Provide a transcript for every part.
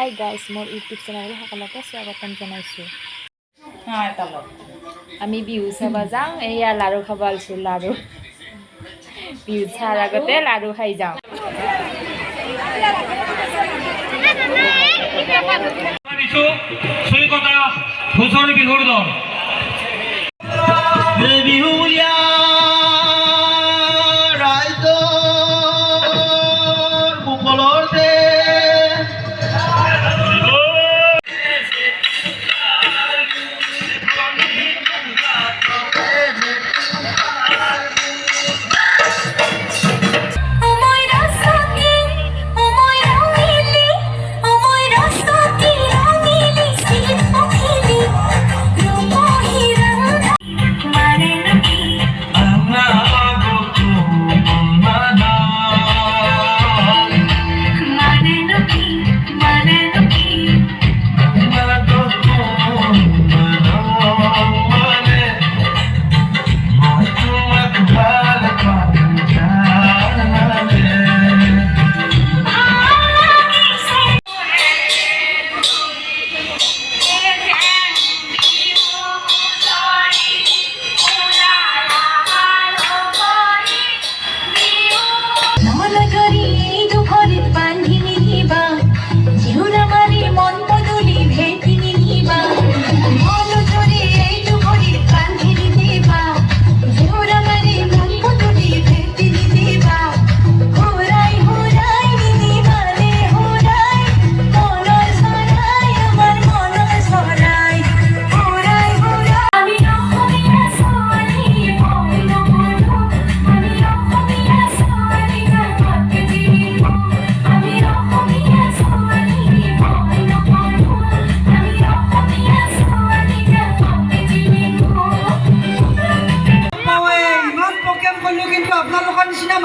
Hi guys, মোৰ YouTube channel সকলোকে স্বাগতম জনাইছোঁ। আমি বিহু চাব যাওঁ, এয়া লাড়ু খাব আছোঁ। লাড়ু বিহু চাৰ আগতে লাড়ু খাই যাওঁ। বিহুৰ দল বিহু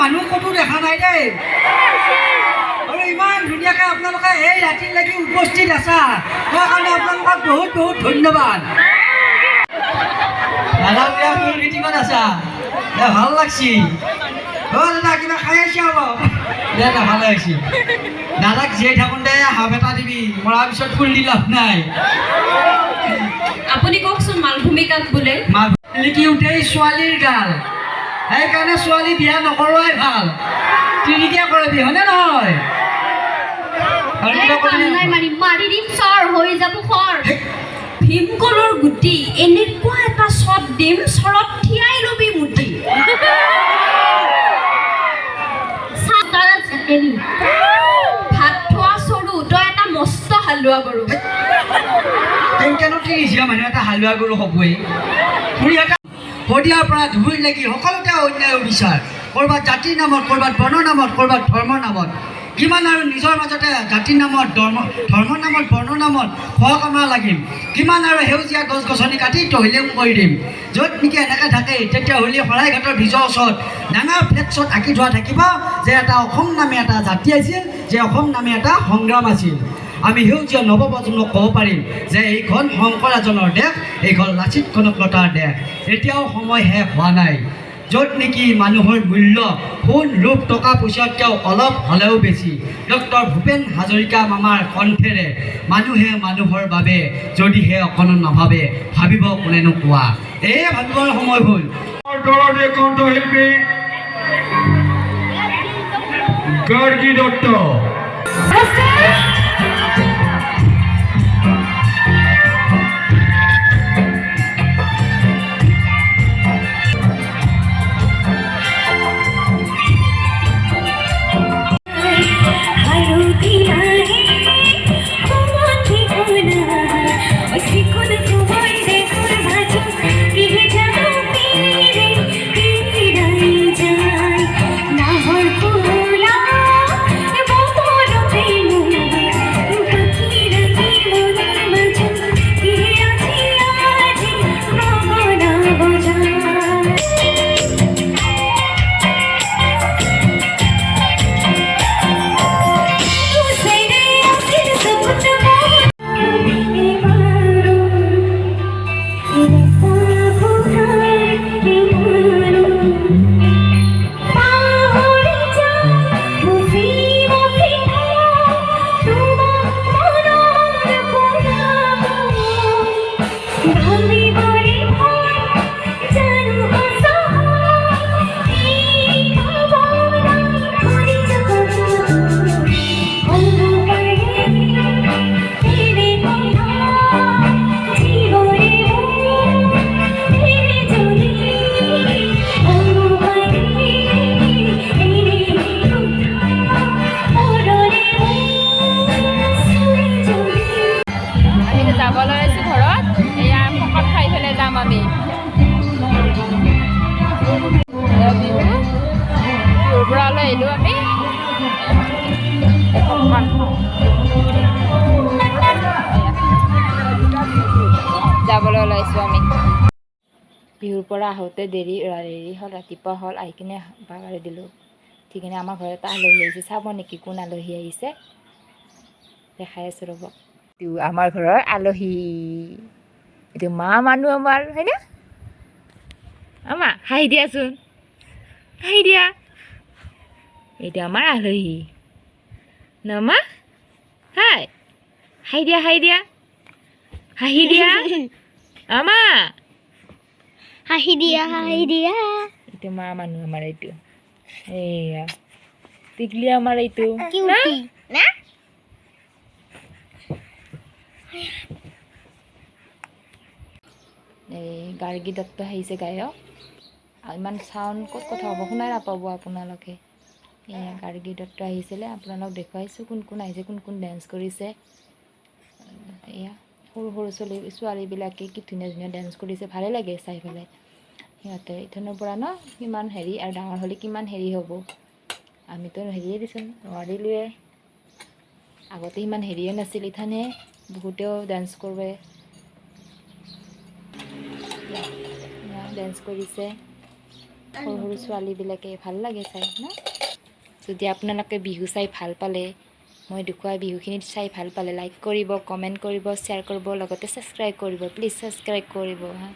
মানুহ কতো দেখা নাই দেই। আৰু ইমান ধুনীয়াকৈ আপোনালোকে এই ৰাতিলৈকে উপস্থিত আছা, তাৰ কাৰণে আপোনালোকক বহুত বহুত ধন্যবাদ। দাদা মিটিঙত আছা, ভাল লাগছি। দাদা কিবা খাই আছি অলপ দাদা, ভালে হৈছে। দাদাক জীয়াই থাকোঁতে হাফ এটা দিবি, মৰাৰ পিছত ফুল দি লাভ নাই। আপুনি কওকচোন, মালভূমি কাক বোলে? মালভূমি উঠেই ছোৱালীৰ গাল, সেইকাৰণে ছোৱালী বিয়া নকৰোৱাই ভাল। তিনিকে কৰিবি, হয়নে নহয়? ভীমকলৰ গুটি এনেকুৱা এটা চট দিম, চৰত থিয়াই লবি মুঠি। ভাত থোৱা চৰু, তই এটা মস্ত হালোৱা গৰু। মানুহ এটা হালোৱা গৰু হ'বই। শদিয়াৰ পৰা ধুবুৰী লাগি সকলোতে অন্যায় বিচাৰ, ক'ৰবাত জাতিৰ নামত, ক'ৰবাত বৰ্ণৰ নামত, ক'ৰবাত ধৰ্মৰ নামত। কিমান আৰু নিজৰ মাজতে জাতিৰ নামত, ধৰ্মৰ নামত, বৰ্ণৰ নামত সহ কামনা লাগিম। কিমান আৰু সেউজীয়া গছ গছনি কাটি তহিলেম কৰি দিম। য'ত নেকি এনেকৈ থাকে, তেতিয়াহ'লে শৰাইঘাটৰ ব্ৰিজৰ ওচৰত ডাঙৰ ফ্লেক্সত আঁকি থোৱা থাকিব যে এটা অসম নামে এটা জাতি আছিল, যে অসম নামে এটা সংগ্ৰাম আছিল। আমি সেউজীয়া নৱপ্ৰজন্মক ক'ব পাৰিম যে এইখন শংকৰাজনৰ দেশ, এইখন লাচিত কনকলতাৰ দেশ। এতিয়াও সময় শেষ হোৱা নাই, য'ত নেকি মানুহৰ মূল্য সোণ ৰূপ টকা পইচাতকৈও অলপ হ'লেও বেছি। ডক্টৰ ভূপেন হাজৰিকা মামাৰ কণ্ঠেৰে মানুহে মানুহৰ বাবে যদিহে অকণো নাভাবে, ভাবিব কোনেনো কোৱা? এয়ে ভাবিবৰ সময় হ'ল। কণ্ঠশিল্পী গাৰ্গী দত্ত। আমি অকণমান খাওঁ যাবলৈ ওলাইছোঁ আমি বিহুৰ পৰা আহোঁতে দেৰি হ'ল ৰাতিপুৱা হ'ল আহি কিনে বাগৰি দিলোঁ ঠিক কিনে আমাৰ ঘৰত এটা আলহী আহিছে চাব নেকি কোন আলহী আহিছে দেখাই আছোঁ ৰ'ব এইটো আমাৰ ঘৰৰ আলহী এইটো মা মানুহ আমাৰ হয়নে আমা হাঁহি দিয়াচোন হাঁহি দিয়া এইটো আমাৰ আলহী নমা হাই হাঁহি দিয়া হাঁহি দিয়া হাঁহি দিয়া আমা হাঁহি দিয়া এইটো মা মানুহ আমাৰ এইটো এইয়া টিকলি আমাৰ এইটো না এই গাৰ্গী দত্ত আহিছে গায়ক ইমান চাউণ্ড ক'ত কথা হ'ব শুনাই নাপাব আপোনালোকে এয়া গাৰ্গী দত্ত আহিছিলে আপোনালোক দেখুৱাইছোঁ কোন কোন আহিছে কোন কোন ডেন্স কৰিছে এয়া সৰু সৰু ছোৱালীবিলাকে কি ধুনীয়া ধুনীয়া ডেন্স কৰিছে ভালে লাগে চাই পেলাই সিহঁতে ইথনৰ পৰা ন কিমান হেৰি আৰু ডাঙৰ হ'লে কিমান হেৰি হ'ব আমিতো হেৰিয়ে দিচোন নোৱাৰিলোৱে আগতে ইমান হেৰিয়ে নাছিল ইথানে বহুতেও ডেন্স কৰে ডেন্স কৰিছে সৰু সৰু ছোৱালীবিলাকে ভাল লাগে চাই ন যদি আপোনালোকে বিহু চাই ভাল পালে মই দেখুওৱা বিহুখিনি চাই ভাল পালে লাইক কৰিব কমেণ্ট কৰিব শ্বেয়াৰ কৰিব লগতে ছাবস্ক্ৰাইব কৰিব প্লিজ ছাবস্ক্ৰাইব কৰিব হা